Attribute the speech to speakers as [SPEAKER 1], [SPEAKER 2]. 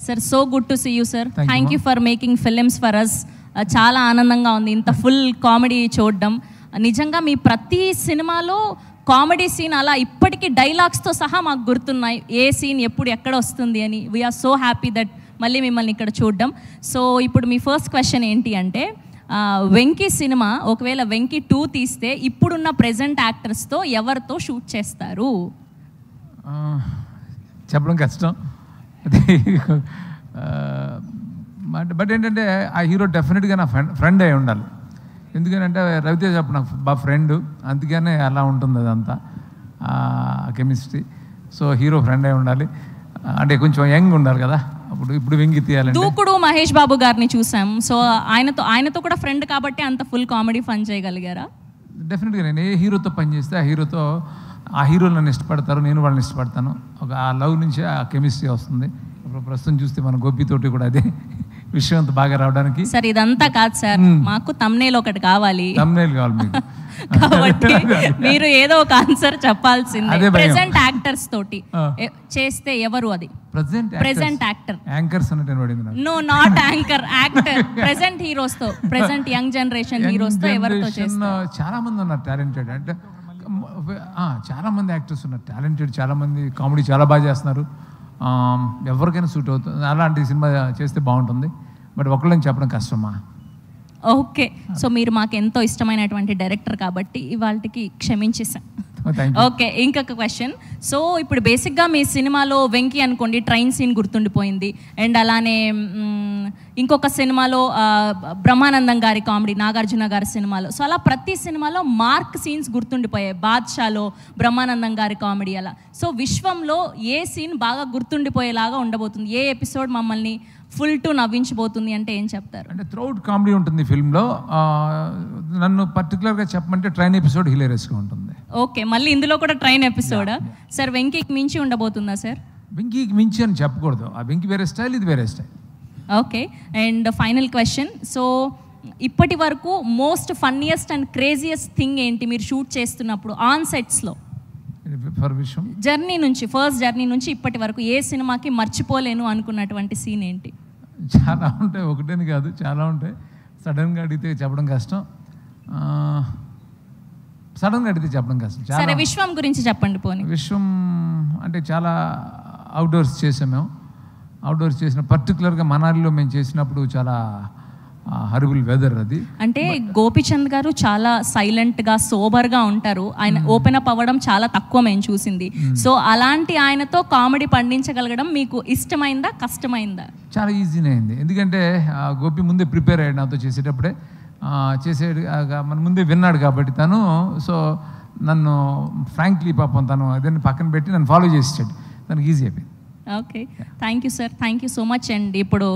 [SPEAKER 1] Sir so good to see you sir. Thank you for making films for us. చాలా ఆనందంగా ఉంది ఇంత full comedy చూడడం. నిజంగా మీ ప్రతి సినిమాలో కామెడీ సీన్ అలా ఇప్పటికీ డైలాగ్స్తో సహా మాకు గుర్తున్నాయి, ఏ సీన్ ఎప్పుడు ఎక్కడ వస్తుంది అని. వీఆర్ సో హ్యాపీ దట్ మళ్ళీ మిమ్మల్ని ఇక్కడ చూడడం. సో ఇప్పుడు మీ ఫస్ట్ క్వశ్చన్ ఏంటి అంటే, వెంకీ సినిమా ఒకవేళ వెంకీ 2 తీస్తే ఇప్పుడున్న ప్రెజెంట్ యాక్టర్స్తో ఎవరితో షూట్ చేస్తారు?
[SPEAKER 2] చెప్పడం కష్టం బట్ ఏంటంటే ఆ హీరో డెఫినెట్గా నా ఫ్రెండ్ అయి ఉండాలి. ఎందుకంటే రవితేజ అప్పుడు నాకు బాగా ఫ్రెండ్, అందుకనే అలా ఉంటుంది అదంతా కెమిస్ట్రీ. సో హీరో ఫ్రెండ్ అయి ఉండాలి, అంటే కొంచెం యంగ్ ఉండాలి కదా. ఇప్పుడు వెంగి తీయాలంటే
[SPEAKER 1] దూకుడు మహేష్ బాబు గారిని చూసాం. సో ఆయనతో కూడా ఫ్రెండ్ కాబట్టి అంత ఫుల్ కామెడీ ఫన్ చేయగలిగారా?
[SPEAKER 2] డెఫినెట్గా నేను ఏ హీరోతో పనిచేస్తే ఆ హీరోలు నన్ను ఇష్టపడతారు, నేను వాళ్ళని ఇష్టపడతాను. ఆ లవ్ నుంచే ఆ కెమిస్ట్రీ వస్తుంది. ఇప్పుడు ప్రస్తుతం చూస్తే మన గోపితోటి కూడా అదే విషయం అంత బాగా రావడానికి.
[SPEAKER 1] సార్ ఇదంతా కాదు సార్, మాకు తమ్నేల్ ఒకటి కావాలి.
[SPEAKER 2] తమ్నేల్ కావాలి మీకు
[SPEAKER 1] కాబట్టి మీరు ఏదో ఒక ఆన్సర్ చెప్పాల్సిందే. ప్రెజెంట్ యాక్టర్స్ తోటి చేస్తే ఎవరు? అది ప్రెజెంట్ యాక్టర్.
[SPEAKER 2] యాంకర్స్ అంటే
[SPEAKER 1] no not anchor, actor. Present heroes తో, ప్రెజెంట్ యంగ్ జనరేషన్ హీరోస్ తో ఎవరితో చేస్తారు?
[SPEAKER 2] చాలా మంది ఉన్నారు టాలెంటెడ్, అంటే చాలా మంది యాక్టర్స్ ఉన్నారు టాలెంటెడ్, చాలా మంది కామెడీ చాలా బాగా చేస్తున్నారు. ఎవరికైనా సూట్ అవుతుంది. అలాంటి సినిమా చేస్తే బాగుంటుంది, బట్ ఒకళ్ళని చెప్పడం కష్టమా.
[SPEAKER 1] ఓకే, సో మీరు మాకు ఎంతో ఇష్టమైనటువంటి డైరెక్టర్ కాబట్టి ఇవాళకి క్షమించేసాం. ఓకే, ఇంకొక క్వశ్చన్. సో ఇప్పుడు బేసిక్గా మీ సినిమాలో వెంకీ అనుకోండి ట్రైన్ సీన్ గుర్తుండిపోయింది, అండ్ అలానే ఇంకొక సినిమాలో బ్రహ్మానందం గారి కామెడీ, నాగార్జున గారి సినిమాలో. సో అలా ప్రతి సినిమాలో మార్క్ సీన్స్ గుర్తుండిపోయాయి. బాద్షాలో బ్రహ్మానందం గారి కామెడీ అలా. సో విశ్వంలో ఏ సీన్ బాగా గుర్తుండిపోయేలాగా ఉండబోతుంది? ఏ ఎపిసోడ్ మమ్మల్ని ఫుల్ టు నవ్వించబోతుంది అంటే ఏం చెప్తారు?
[SPEAKER 2] అంటే త్రూఅవుట్ కామెడీ ఉంటుంది ఫిల్మ్లో. నన్ను పర్టికులర్గా చెప్పమంటే ట్రైన్ ఎపిసోడ్ హిలేరియస్గా ఉంటుంది.
[SPEAKER 1] ఓకే, మళ్ళీ ఇందులో కూడా ట్రైన్ ఎపిసోడా సార్? వెంకీకి మించి ఉండబోతుందా సార్?
[SPEAKER 2] వెంకీకి మించి అని చెప్పకూడదు, ఆ వెంకీ వేరే స్టైల్, ఇది వేరే style.
[SPEAKER 1] Okay, and final question. So ఇప్పటి వరకు most funniest and craziest thing ఏంటి మీరు షూట్ చేస్తున్నప్పుడు ఆన్ సెట్స్లో? ఫస్ట్ జర్నీ నుంచి ఇప్పటి వరకు ఏ సినిమాకి మర్చిపోలేను అనుకున్నటువంటి సీన్ ఏంటి?
[SPEAKER 2] చాలా ఉంటాయి, ఒకటేని కాదు, చాలా ఉంటాయి. సడన్గా అడిగితే చెప్పడం కష్టం.
[SPEAKER 1] సరే, విశ్వం గురించి చెప్పండి పోనీ.
[SPEAKER 2] విశ్వం అంటే చాలా అవుట్డోర్స్ చేసాం మేము. అవుట్డోర్స్ చేసిన పర్టికులర్గా మనాలిలో మేము చేసినప్పుడు చాలా హరిబుల్ వెదర్. అది
[SPEAKER 1] అంటే గోపిచంద్ గారు చాలా సైలెంట్గా సోబర్గా ఉంటారు. ఆయన ఓపెన్ అప్ అవ్వడం చాలా తక్కువ మేము చూసింది. సో అలాంటి ఆయనతో కామెడీ పండించగలగడం మీకు ఇష్టమైందా, కష్టమైందా?
[SPEAKER 2] చాలా ఈజీనే అయింది, ఎందుకంటే గోపి ముందే ప్రిపేర్ అయ్యాడు నాతో చేసేటప్పుడే. మన ముందే విన్నాడు కాబట్టి తను. సో నన్ను ఫ్రాంక్లీ పాపం తను అదే పక్కన పెట్టి నన్ను ఫాలో చేసాడు, తనకు ఈజీ అయిపోయింది.
[SPEAKER 1] Okay, thank you sir, thank you so much. And ఇప్పుడు